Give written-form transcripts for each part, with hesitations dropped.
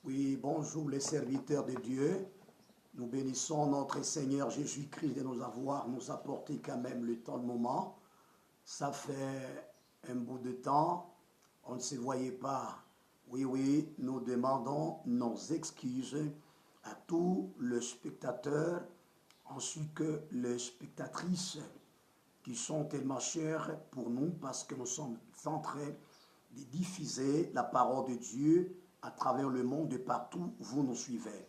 Oui, bonjour les serviteurs de Dieu. Nous bénissons notre Seigneur Jésus-Christ de nous apporter quand même le temps de moment. Ça fait un bout de temps, on ne se voyait pas. Oui, nous demandons nos excuses à tous les spectateurs ainsi que les spectatrices qui sont tellement chers pour nous parce que nous sommes en train de diffuser la parole de Dieu à travers le monde et partout où vous nous suivez.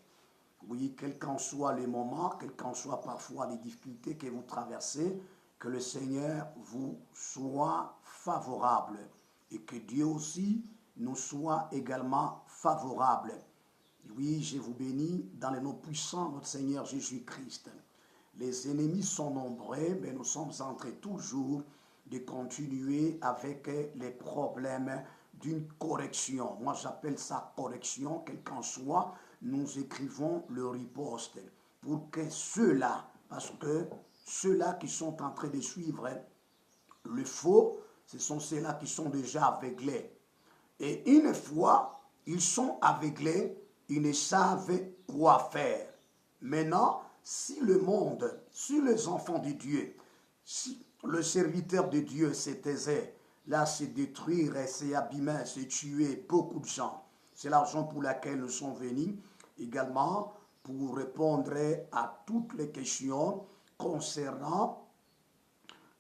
Oui, quel qu'en soit le moment, quel qu'en soit parfois les difficultés que vous traversez, que le Seigneur vous soit favorable et que Dieu aussi nous soit également favorable. Oui, je vous bénis dans le nom puissant de notre Seigneur Jésus-Christ. Les ennemis sont nombreux, mais nous sommes en train toujours de continuer avec les problèmes d'une correction. Moi, j'appelle ça correction, quel qu'en soit, nous écrivons le riposte pour que ceux-là, parce que ceux-là qui sont en train de suivre le faux, ce sont ceux-là qui sont déjà aveuglés. Et une fois, ils sont aveuglés, ils ne savent quoi faire. Maintenant, si le monde, si les enfants de Dieu, si le serviteur de Dieu se taisait, là, c'est détruire, c'est abîmer, c'est tuer beaucoup de gens. C'est la raison pour laquelle nous sommes venus également pour répondre à toutes les questions concernant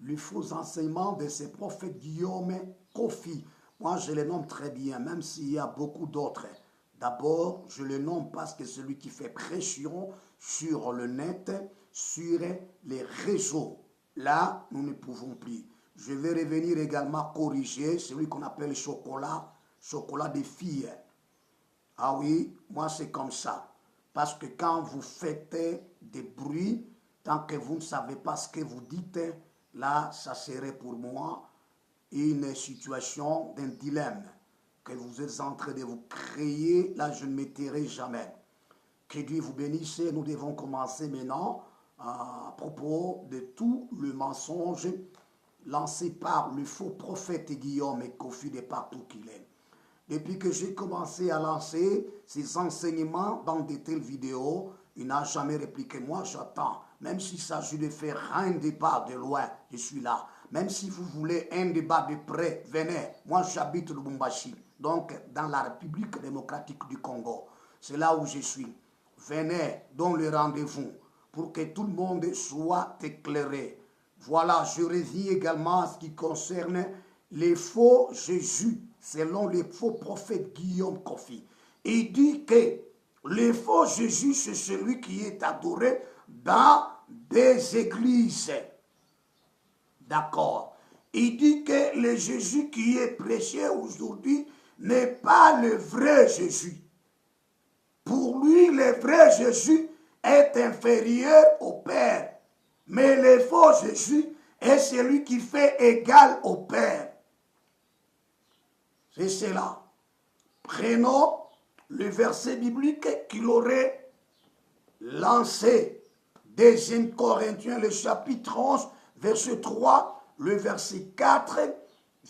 le faux enseignement de ces prophètes Guillaume Kofi. Moi, je les nomme très bien, même s'il y a beaucoup d'autres. D'abord, je le nomme parce que celui qui fait pression sur le net, sur les réseaux. Là, nous ne pouvons plus. Je vais revenir également corriger celui qu'on appelle chocolat des filles. Ah oui, moi c'est comme ça. Parce que quand vous faites des bruits, tant que vous ne savez pas ce que vous dites, là, ça serait pour moi une situation d'un dilemme que vous êtes en train de vous créer. Là, je ne m'étairai jamais. Que Dieu vous bénisse. Nous devons commencer maintenant à propos de tout le mensonge lancé par le faux prophète Guillaume Kofi de partout qu'il est. Depuis que j'ai commencé à lancer ces enseignements dans de telles vidéos, il n'a jamais répliqué. Moi, j'attends. Même s'il s'agit de faire un débat de loin, je suis là. Même si vous voulez un débat de près, venez. Moi, j'habite Lubumbashi, donc dans la République démocratique du Congo. C'est là où je suis. Venez, dans le rendez-vous, pour que tout le monde soit éclairé. Voilà, je reviens également à ce qui concerne les faux Jésus, selon le faux prophète Guillaume Kofi. Il dit que le faux Jésus, c'est celui qui est adoré dans des églises. D'accord. Il dit que le Jésus qui est prêché aujourd'hui n'est pas le vrai Jésus. Pour lui, le vrai Jésus est inférieur au Père. Mais le faux Jésus est celui qui fait égal au Père. C'est cela. Prenons le verset biblique qu'il aurait lancé. 2 Corinthiens, le chapitre 11, verset 3, le verset 4,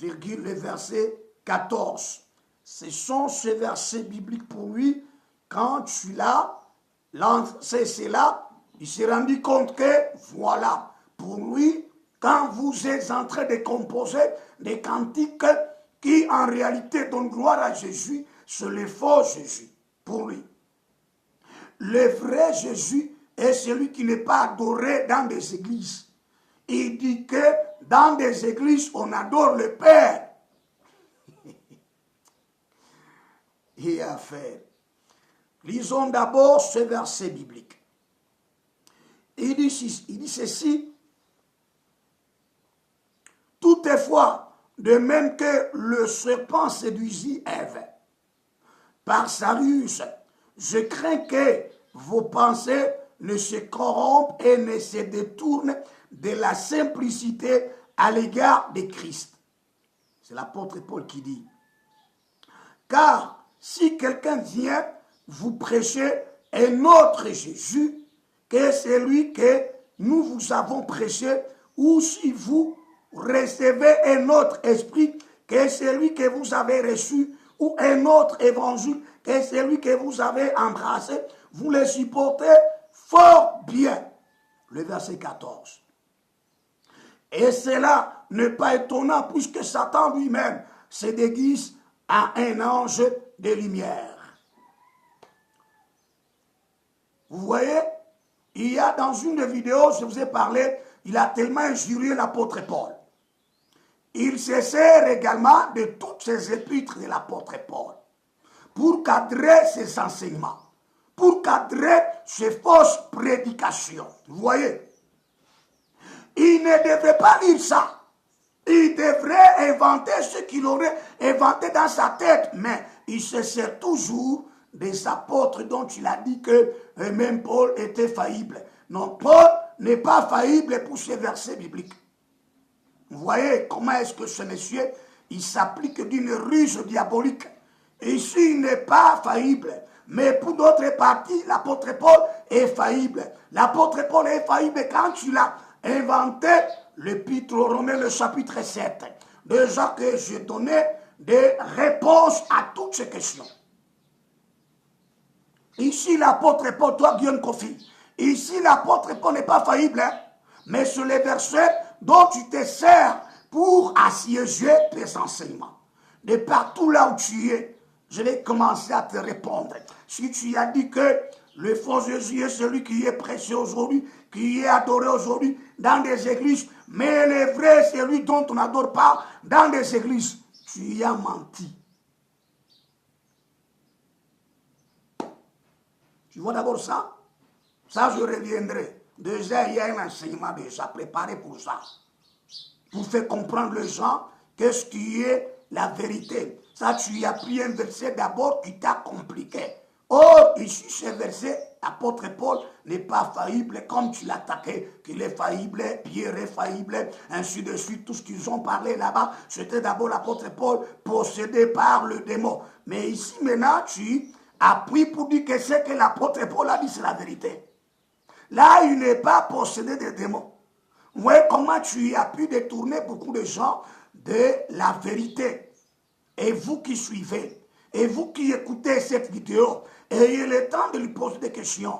le verset 14. Ce sont ces versets bibliques pour lui. Quand tu l'as lancé cela, il s'est rendu compte que, voilà, pour lui, quand vous êtes en train de composer des cantiques qui en réalité donnent gloire à Jésus, c'est le faux Jésus, pour lui. Le vrai Jésus est celui qui n'est pas adoré dans des églises. Il dit que dans des églises, on adore le Père. Il y a affaire. Lisons d'abord ce verset biblique. Il dit ceci. Toutefois, de même que le serpent séduisit Ève par sa ruse, je crains que vos pensées ne se corrompent et ne se détournent de la simplicité à l'égard de Christ. C'est l'apôtre Paul qui dit. Car si quelqu'un vient vous prêcher un autre Jésus que celui que nous vous avons prêché, ou si vous recevez un autre esprit que celui que vous avez reçu, ou un autre évangile que celui que vous avez embrassé, vous le supportez fort bien. Le verset 14. Et cela n'est pas étonnant puisque Satan lui-même se déguise à un ange de lumière. Vous voyez, il y a dans une des vidéos, je vous ai parlé, il a tellement injurié l'apôtre Paul. Il se sert également de toutes ces épîtres de l'apôtre Paul pour cadrer ses enseignements, pour cadrer ses fausses prédications. Vous voyez, il ne devrait pas lire ça. Il devrait inventer ce qu'il aurait inventé dans sa tête, mais il se sert toujours des apôtres dont il a dit que même Paul était faillible. Non, Paul n'est pas faillible pour ces versets bibliques. Vous voyez comment est-ce que ce monsieur, il s'applique d'une ruse diabolique. Et ici, il n'est pas faillible. Mais pour d'autres parties, l'apôtre Paul est faillible. L'apôtre Paul est faillible quand il a inventé l'épître aux Romains, le chapitre 7. Déjà que je donnais des réponses à toutes ces questions. Ici, l'apôtre Paul, toi, Guillaume Kofi, ici, l'apôtre Paul n'est pas faillible, hein, mais sur les versets dont tu te sers pour assiéger tes enseignements. De partout là où tu es, je vais commencer à te répondre. Si tu as dit que le faux Jésus est celui qui est prêché aujourd'hui, qui est adoré aujourd'hui dans des églises, mais le vrai c'est celui dont on n'adore pas dans des églises, tu y as menti. Tu vois d'abord ça? Ça, je reviendrai. Déjà, il y a un enseignement déjà préparé pour ça. Pour faire comprendre les gens qu'est-ce qui est la vérité. Ça, tu y as pris un verset d'abord qui t'a compliqué. Or, ici, ce verset, l'apôtre Paul n'est pas faillible comme tu l'attaquais, qu'il est faillible, Pierre est faillible, ainsi de suite. Tout ce qu'ils ont parlé là-bas, c'était d'abord l'apôtre Paul possédé par le démon. Mais ici, maintenant, tu as pris pour dire que ce que l'apôtre Paul a dit, c'est la vérité. Là, il n'est pas possédé de démons. Vous voyez comment tu as pu détourner beaucoup de gens de la vérité. Et vous qui suivez, et vous qui écoutez cette vidéo, ayez le temps de lui poser des questions.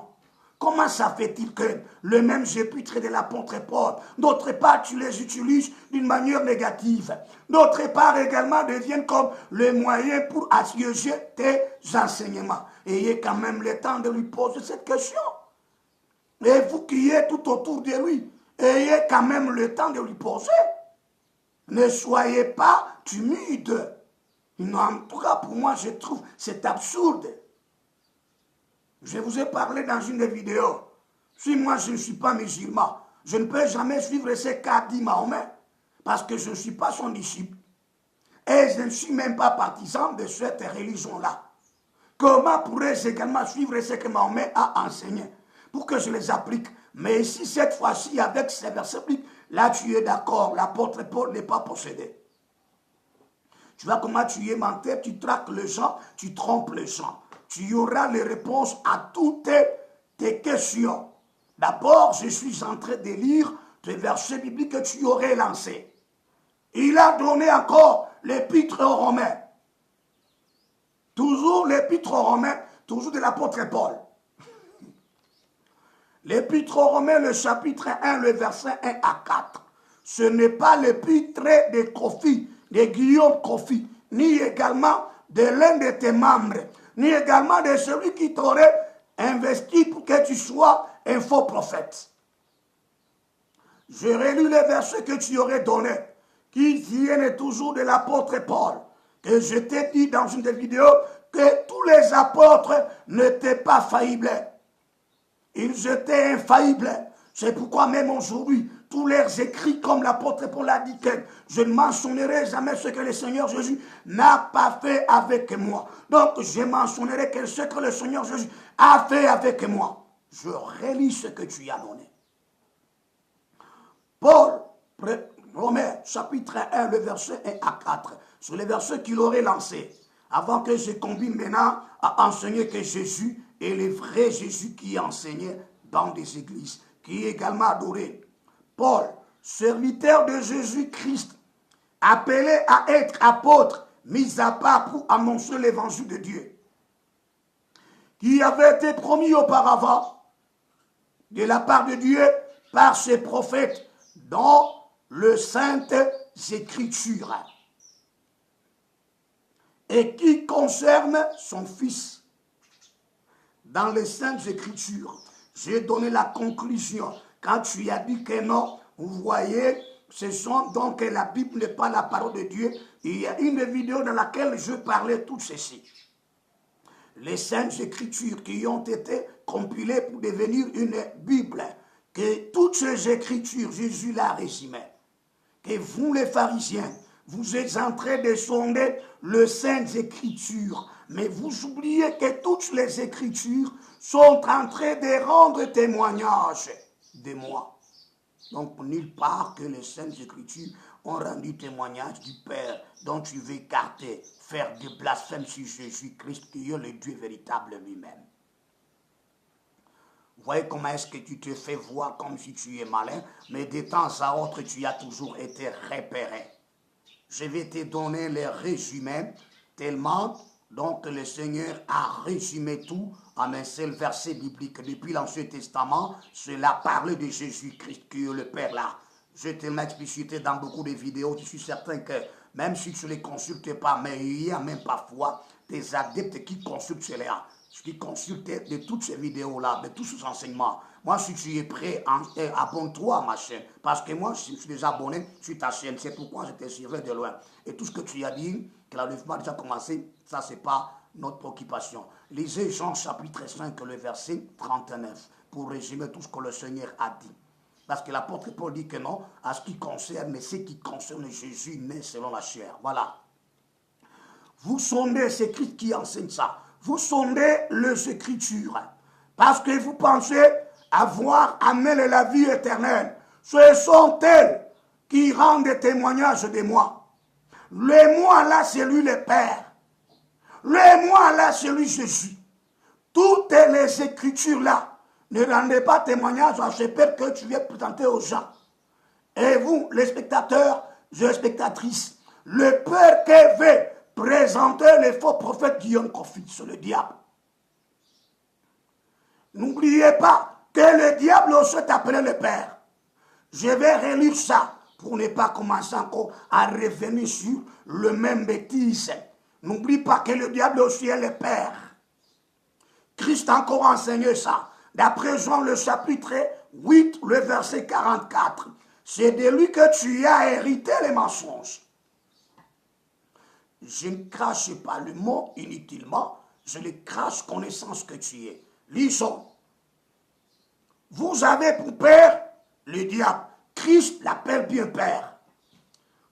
Comment ça fait-il que le même épître de l'apôtre Paul, d'autre part, tu les utilises d'une manière négative, d'autre part également deviennent comme le moyen pour assiéger tes enseignements. Ayez quand même le temps de lui poser cette question. Et vous qui êtes tout autour de lui, ayez quand même le temps de lui poser. Ne soyez pas timide. En tout cas, pour moi, je trouve c'est absurde. Je vous ai parlé dans une des vidéos. Si moi, je ne suis pas musulman, je ne peux jamais suivre ce qu'a dit Mahomet, parce que je ne suis pas son disciple. Et je ne suis même pas partisan de cette religion-là. Comment pourrais-je également suivre ce que Mahomet a enseigné pour que je les applique? Mais ici, cette fois-ci, avec ces versets bibliques, là, tu es d'accord, l'apôtre Paul n'est pas possédé. Tu vois comment tu es menteur, tu traques les gens, tu trompes les gens. Tu auras les réponses à toutes tes questions. D'abord, je suis en train de lire les versets bibliques que tu aurais lancés. Il a donné encore l'épître aux Romains. Toujours l'épître aux Romains, toujours de l'apôtre Paul. L'épître aux Romains, le chapitre 1, le verset 1 à 4. Ce n'est pas l'épître de Kofi, de Guillaume Kofi, ni également de l'un de tes membres, ni également de celui qui t'aurait investi pour que tu sois un faux prophète. Je relis les versets que tu aurais donnés, qui viennent toujours de l'apôtre Paul, que je t'ai dit dans une des vidéos que tous les apôtres n'étaient pas faillibles. Ils étaient infaillibles. C'est pourquoi même aujourd'hui, tous leurs écrits, comme l'apôtre Paul a dit, que je ne mentionnerai jamais ce que le Seigneur Jésus n'a pas fait avec moi. Donc, je mentionnerai que ce que le Seigneur Jésus a fait avec moi. Je relis ce que tu as donné. Paul, Romains, chapitre 1, le verset 1 à 4, sur les versets qu'il aurait lancés, avant que je combine maintenant à enseigner que Jésus est le vrai Jésus qui enseignait dans des églises, qui est également adoré. Paul, serviteur de Jésus-Christ, appelé à être apôtre, mis à part pour annoncer l'évangile de Dieu, qui avait été promis auparavant de la part de Dieu par ses prophètes dans les Saintes Écritures et qui concerne son Fils. Dans les Saintes Écritures, j'ai donné la conclusion. Quand tu as dit que non, vous voyez, ce sont donc la Bible n'est pas la parole de Dieu. Il y a une vidéo dans laquelle je parlais tout ceci. Les Saintes Écritures qui ont été compilées pour devenir une Bible, que toutes ces Écritures, Jésus l'a résumé. Que vous les pharisiens, vous êtes en train de sonder les Saintes Écritures, mais vous oubliez que toutes les Écritures sont en train de rendre témoignage de moi. Donc, nulle part que les Saintes Écritures ont rendu témoignage du Père dont tu veux écarter, faire des blasphèmes sur Jésus-Christ, qui est le Dieu véritable lui-même. Vous voyez comment est-ce que tu te fais voir comme si tu es malin, mais de temps à autre, tu as toujours été repéré. Je vais te donner les résumés, tellement donc le Seigneur a résumé tout en un seul verset biblique. Depuis l'Ancien Testament, cela parlait de Jésus-Christ, qui est le Père là. Je te l'ai explicité dans beaucoup de vidéos. Je suis certain que même si tu ne les consultes pas, mais il y a même parfois des adeptes qui consultent cela, qui consultent de toutes ces vidéos-là, de tous ces enseignements. Moi, si tu es prêt, abonne-toi à ma chaîne. Parce que moi, je suis déjà abonné sur ta chaîne. C'est pourquoi je te suivrai de loin. Et tout ce que tu as dit, que l'enlèvement a déjà commencé, ça, ce n'est pas notre préoccupation. Lisez Jean chapitre 5, le verset 39, pour résumer tout ce que le Seigneur a dit. Parce que l'apôtre Paul dit que non, à ce qui concerne, ce qui concerne Jésus né selon la chair. Voilà. Vous sondez, c'est Christ qui enseigne ça. Vous sondez les Écritures. Parce que vous pensez avoir amené la vie éternelle. Ce sont elles qui rendent témoignage de moi. Le moi là, c'est lui le Père. Le moi là, c'est lui Jésus. Toutes les Écritures là ne rendez pas témoignage à ce Père que tu viens présenter aux gens. Et vous, les spectateurs, les spectatrices, le Père qui veut présenter les faux prophètes Guillaume Kofi, c'est le diable. N'oubliez pas que le diable aussi est appelé le Père. Je vais relire ça pour ne pas commencer encore à revenir sur le même bêtise. N'oublie pas que le diable aussi est le Père. Christ a encore enseigné ça. D'après Jean le chapitre 8, le verset 44. C'est de lui que tu as hérité les mensonges. Je ne crache pas le mot inutilement, je le crache connaissance que tu es. Lisons. Vous avez pour père le diable. Christ l'appelle bien père.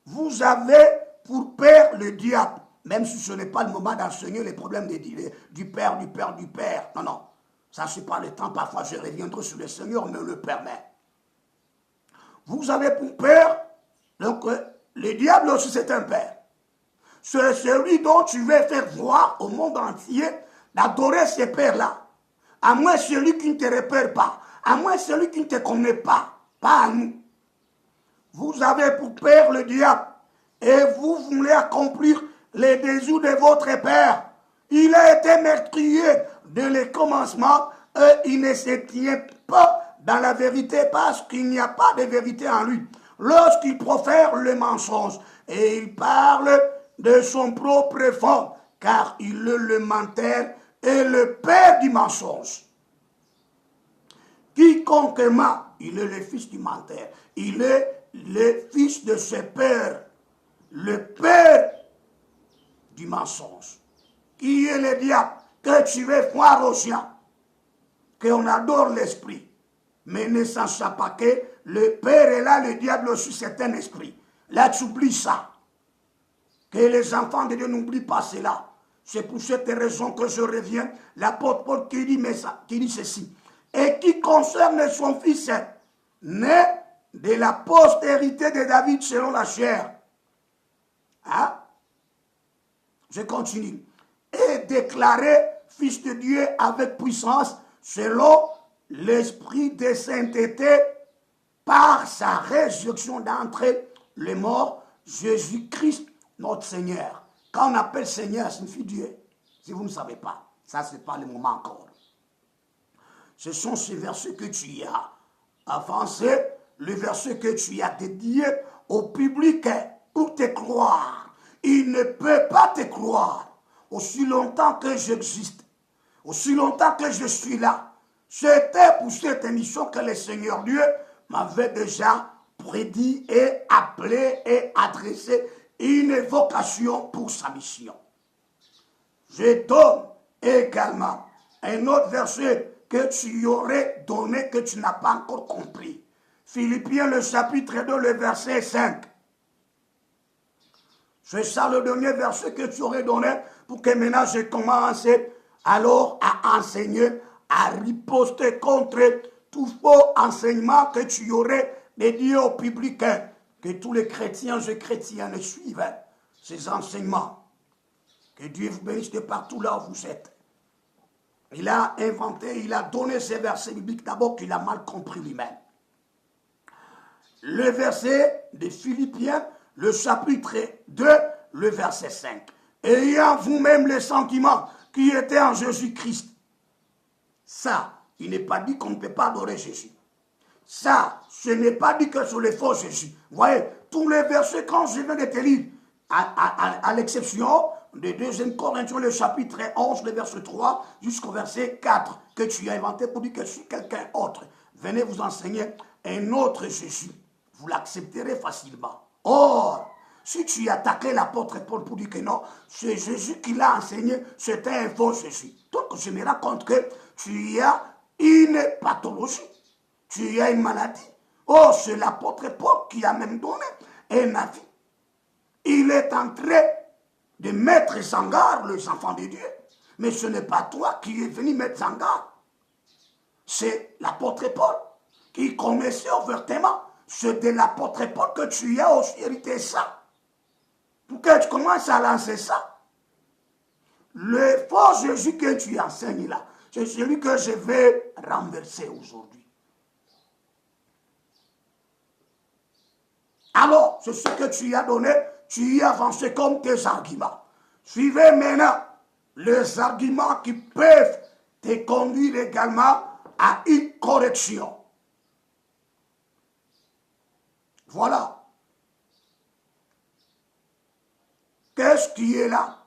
Vous avez pour père le diable. Même si ce n'est pas le moment d'enseigner les problèmes du père. Non, non. Ça, c'est pas le temps. Parfois, je reviendrai sur le Seigneur me le permet. Vous avez pour père, donc le diable aussi c'est un père. C'est celui dont tu veux faire voir au monde entier d'adorer ces pères-là. À moins celui qui ne te repère pas. À moins celui qui ne te connaît pas. Pas à nous. Vous avez pour père le diable. Et vous voulez accomplir les désirs de votre père. Il a été meurtrier dès le commencement et il ne se tient pas dans la vérité parce qu'il n'y a pas de vérité en lui. Lorsqu'il profère le mensonge et il parle de son propre fond, car il est le menteur et le père du mensonge. Quiconque ment, il est le fils du menteur. Il est le fils de ce père, le père du mensonge. Qui est le diable que tu veux voir aux gens, qu'on adore l'esprit, mais ne sachant pas que le père est là, le diable aussi c'est un esprit. Là tu oublies ça. Que les enfants de Dieu n'oublient pas cela. C'est pour cette raison que je reviens. L'apôtre Paul qui dit ceci. Et qui concerne son fils, né de la postérité de David selon la chair. Hein? Je continue. Et déclaré fils de Dieu avec puissance selon l'esprit de sainteté par sa résurrection d'entre les morts, Jésus-Christ notre Seigneur. Quand on appelle Seigneur, signifie Dieu. Si vous ne savez pas, ça c'est pas le moment encore. Ce sont ces versets que tu as avancés, le verset que tu as dédié au public pour te croire. Il ne peut pas te croire aussi longtemps que j'existe, aussi longtemps que je suis là. C'était pour cette émission que le Seigneur Dieu m'avait déjà prédit et appelé et adressé une vocation pour sa mission. Je donne également un autre verset que tu aurais donné que tu n'as pas encore compris. Philippiens le chapitre 2, le verset 5. C'est ça le dernier verset que tu aurais donné pour que maintenant je commence alors à enseigner, à riposter contre tout faux enseignement que tu aurais dédié au public, que tous les chrétiens et chrétiennes suivent ces enseignements. Que Dieu vous bénisse de partout là où vous êtes. Il a inventé, il a donné ces versets bibliques d'abord qu'il a mal compris lui-même. Le verset de Philippiens, le chapitre 2, le verset 5. Ayant vous-même les sentiments qui étaient en Jésus-Christ. Ça, il n'est pas dit qu'on ne peut pas adorer Jésus. Ça, ce n'est pas dit que sur les faux Jésus. Vous voyez, tous les versets, quand je viens de te lire, à l'exception de 2 Corinthiens, le chapitre 11, le verset 3, jusqu'au verset 4, que tu as inventé pour dire que je suis quelqu'un autre. Venez vous enseigner un autre Jésus. Vous l'accepterez facilement. Or, si tu attaquais l'apôtre Paul pour dire que non, c'est Jésus qui l'a enseigné, c'était un faux Jésus. Donc, je me rends compte que tu as une pathologie, tu as une maladie. Or, c'est l'apôtre Paul qui a même donné un avis. Il est en train de mettre en garde les enfants de Dieu. Mais ce n'est pas toi qui es venu mettre en garde. C'est l'apôtre Paul qui connaissait ouvertement. C'est de l'apôtre Paul que tu as aussi hérité ça. Pourquoi tu commences à lancer ça? Le faux Jésus que tu enseignes là, c'est celui que je vais renverser aujourd'hui. Alors, c'est ce que tu as donné, tu y as avancé comme tes arguments. Suivez maintenant les arguments qui peuvent te conduire également à une correction. Voilà. Qu'est-ce qui est là?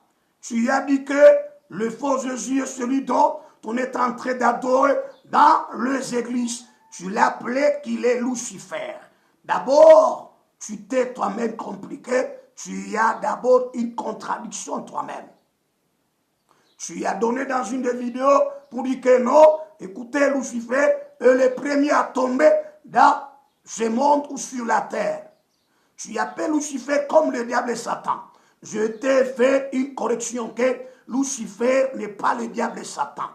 Tu as dit que le faux Jésus est celui dont on est en train d'adorer dans les églises. Tu l'appelais qu'il est Lucifer. D'abord, tu t'es toi-même compliqué. Tu as d'abord une contradiction toi-même. Tu as donné dans une des vidéos pour dire que non, écoutez, Lucifer est le premier à tomber dans ce monde ou sur la terre. Tu appelles Lucifer comme le diable et Satan. Je t'ai fait une correction que Lucifer n'est pas le diable et Satan.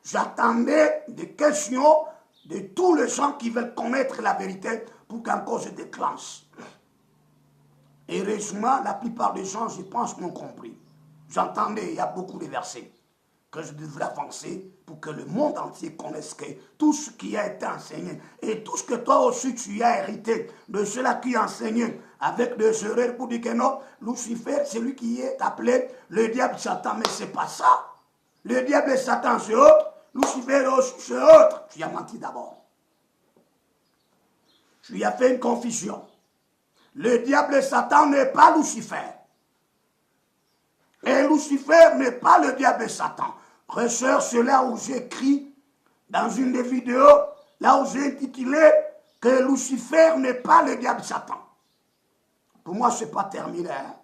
J'attendais des questions de tous les gens qui veulent connaître la vérité pour qu'encore je déclenche. Heureusement, la plupart des gens, je pense, m'ont compris. J'entendais, il y a beaucoup de versets que je devrais avancer pour que le monde entier connaisse que tout ce qui a été enseigné et tout ce que toi aussi tu as hérité de cela qui enseigné avec des erreurs pour dire que non, Lucifer, c'est lui qui est appelé le diable Satan, mais c'est pas ça. Le diable et Satan, c'est autre. Lucifer aussi, c'est autre. Tu as menti d'abord. Tu lui as fait une confusion. Le diable et Satan n'est pas Lucifer. Et Lucifer n'est pas le diable et Satan. Frère, c'est là où j'écris dans une des vidéos, là où j'ai intitulé que Lucifer n'est pas le diable et Satan. Pour moi, ce n'est pas terminé. Hein?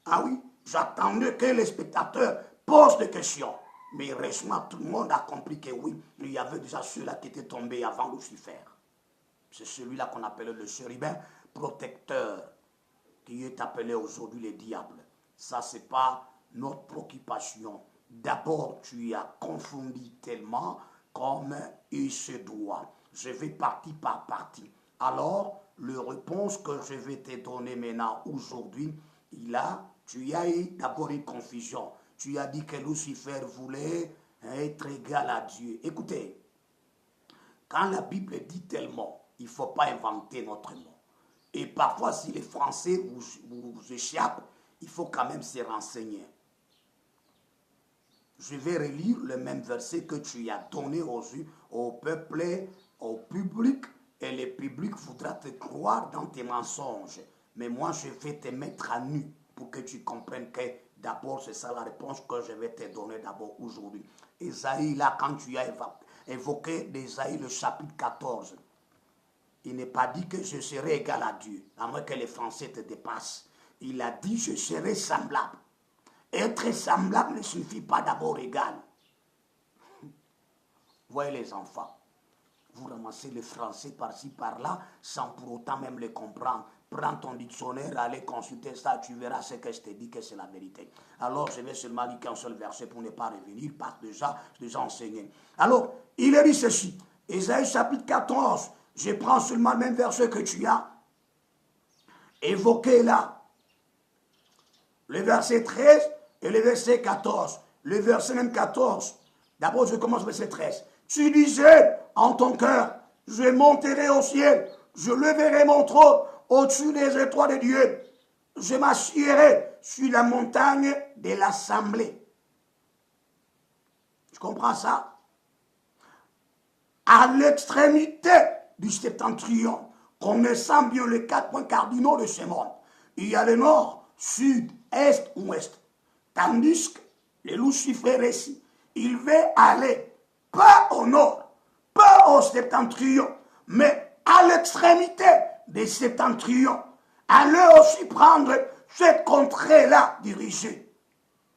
Ah oui, j'attendais que les spectateurs posent des questions. Mais récemment, tout le monde a compris que oui, il y avait déjà ceux-là qui étaient tombés avant Lucifer. C'est celui-là qu'on appelle le chérubin protecteur, qui est appelé aujourd'hui le diable. Ça, ce n'est pas notre préoccupation. D'abord, tu as confondu tellement comme il se doit. Je vais partie par partie. Alors, la réponse que je vais te donner maintenant, aujourd'hui, tu as eu d'abord une confusion. Tu as dit que Lucifer voulait être égal à Dieu. Écoutez, quand la Bible dit tellement, il ne faut pas inventer notre mot. Et parfois, si les Français vous échappent, il faut quand même se renseigner. Je vais relire le même verset que tu as donné au peuple, au public, et le public voudra te croire dans tes mensonges. Mais moi, je vais te mettre à nu pour que tu comprennes que d'abord, c'est ça la réponse que je vais te donner d'abord aujourd'hui. Ésaïe, là, quand tu as évoqué d'Ésaïe le chapitre 14, il n'est pas dit que je serai égal à Dieu, à moins que les Français te dépassent. Il a dit je serai semblable. Être semblable ne suffit pas d'abord égal. Voyez les enfants, vous ramassez le français par-ci, par-là, sans pour autant même le comprendre. Prends ton dictionnaire, allez consulter ça, tu verras ce que je te dis que c'est la vérité. Alors, je vais seulement lire qu'un seul verset pour ne pas revenir, parce que déjà enseigné. Alors, il est dit ceci, Ésaïe chapitre 14, je prends seulement le même verset que tu as évoqué là. Le verset 13 et le verset 14. Le verset même 14. D'abord, je commence verset 13. Tu disais en ton cœur, je monterai au ciel, je leverai mon trône au-dessus des étoiles de Dieu. Je m'assierai sur la montagne de l'assemblée. Tu comprends ça? À l'extrémité du septentrion, connaissant bien les 4 points cardinaux de ce monde, il y a le nord, sud, est, ouest. Tandis que le Lucifer ici, il veut aller pas au nord, pas au septentrion, mais à l'extrémité des septentrions. Aller aussi prendre cette contrée-là dirigée.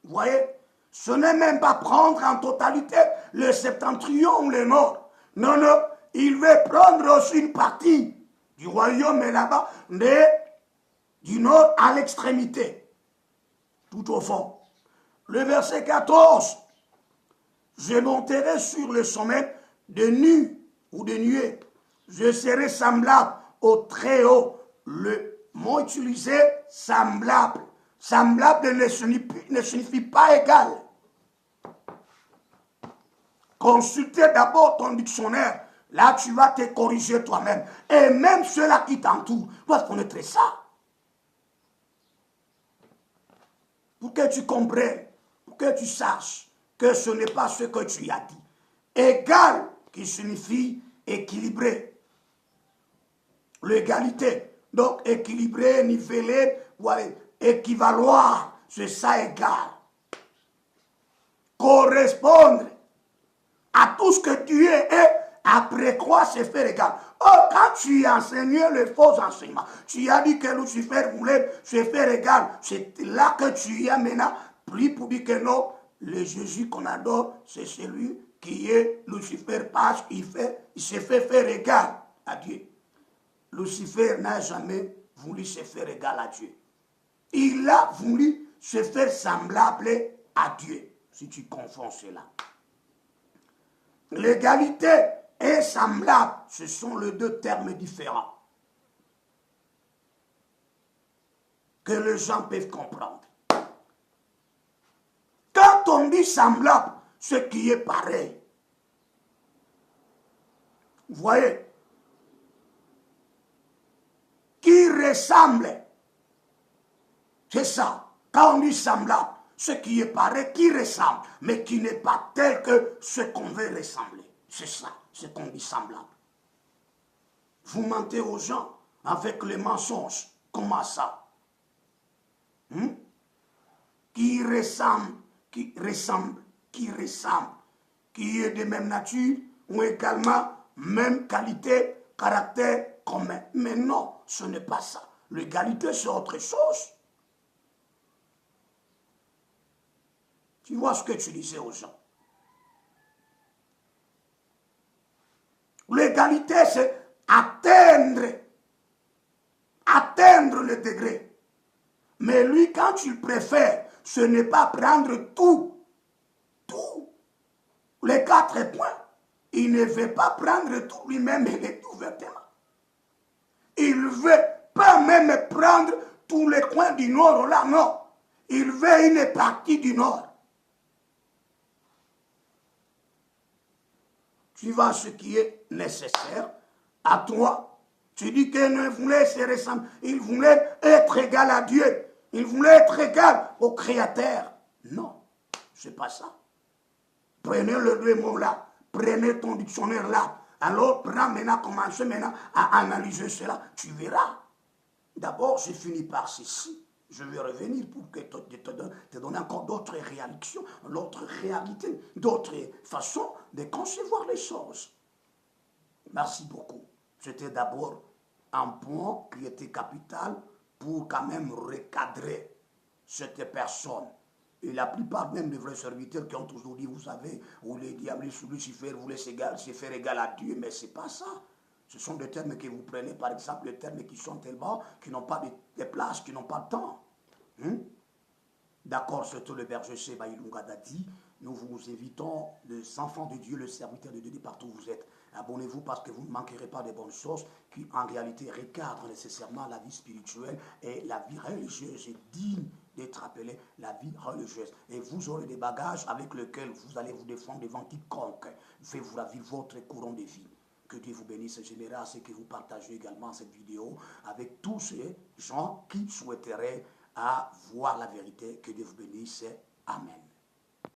Vous voyez? Ce n'est même pas prendre en totalité le septentrion ou le nord. Non, non, il veut prendre aussi une partie du royaume là-bas, du nord à l'extrémité, tout au fond. Le verset 14, je monterai sur le sommet de nues ou de nuées. Je serai semblable au Très-Haut. Le mot utilisé, semblable. Semblable ne signifie pas égal. Consultez d'abord ton dictionnaire. Là, tu vas te corriger toi-même. Et même ceux-là qui t'entourent doivent connaître ça. Pour que tu comprennes, pour que tu saches que ce n'est pas ce que tu as dit. Égal, qui signifie équilibré. L'égalité. Donc, équilibré, nivelé, voilà, équivaloir, c'est ça égal. Correspondre à tout ce que tu es et après quoi se faire égal. Oh, quand tu as enseigné le faux enseignement, tu as dit que Lucifer voulait se faire égal. C'est là que tu as maintenant pris pour dire que non, le Jésus qu'on adore, c'est celui qui est Lucifer parce qu'il se fait faire égal à Dieu. Lucifer n'a jamais voulu se faire égal à Dieu. Il a voulu se faire semblable à Dieu, si tu confonds cela. L'égalité et semblable, ce sont les deux termes différents que les gens peuvent comprendre. Quand on dit semblable, ce qui est pareil. Vous voyez, qui ressemble, c'est ça. Quand on dit semblable, ce qui est pareil, qui ressemble, mais qui n'est pas tel que ce qu'on veut ressembler. C'est ça, ce qu'on dit semblable. Vous mentez aux gens avec les mensonges. Comment ça? Qui ressemble, qui est de même nature, ou également même qualité, caractère commun. Mais non, ce n'est pas ça. L'égalité, c'est autre chose. Tu vois ce que tu disais aux gens. L'égalité, c'est atteindre le degré. Mais lui, quand il préfère, ce n'est pas prendre tout, les 4 points. Il ne veut pas prendre tout lui-même et le tout ouvertement. Il ne veut pas même prendre tous les coins du nord là, non. Il veut une partie du nord. Tu vois ce qui est nécessaire à toi. Tu dis qu'il ne voulait se ressembler, il voulait être égal à Dieu. Il voulait être égal au Créateur. Non, c'est pas ça. Prenez les deux mots là, prenez ton dictionnaire là. Alors, prends maintenant, commencez maintenant à analyser cela. Tu verras. D'abord, j'ai fini par ceci. Je vais revenir pour que te donne encore d'autres réactions, d'autres réalités, d'autres façons de concevoir les choses. Merci beaucoup. C'était d'abord un point qui était capital pour quand même recadrer cette personne. Et la plupart même des vrais serviteurs qui ont toujours dit, vous savez, où les diables sous Lucifer voulaient se faire égal à Dieu, mais ce n'est pas ça. Ce sont des termes que vous prenez, par exemple, des termes qui sont tellement, qui n'ont pas de place, qui n'ont pas de temps. D'accord, c'est tout le berger Seba Ilunga Dadi. Nous vous invitons, les enfants de Dieu, les serviteurs de Dieu, de partout où vous êtes. Abonnez-vous parce que vous ne manquerez pas de bonnes choses qui, en réalité, recadrent nécessairement la vie spirituelle et la vie religieuse est digne d'être appelée la vie religieuse. Et vous aurez des bagages avec lesquels vous allez vous défendre devant quiconque fait vous la vie votre courant de vie. Que Dieu vous bénisse. J'aimerais à ce que vous partagez également cette vidéo avec tous ces gens qui souhaiteraient voir la vérité. Que Dieu vous bénisse. Amen.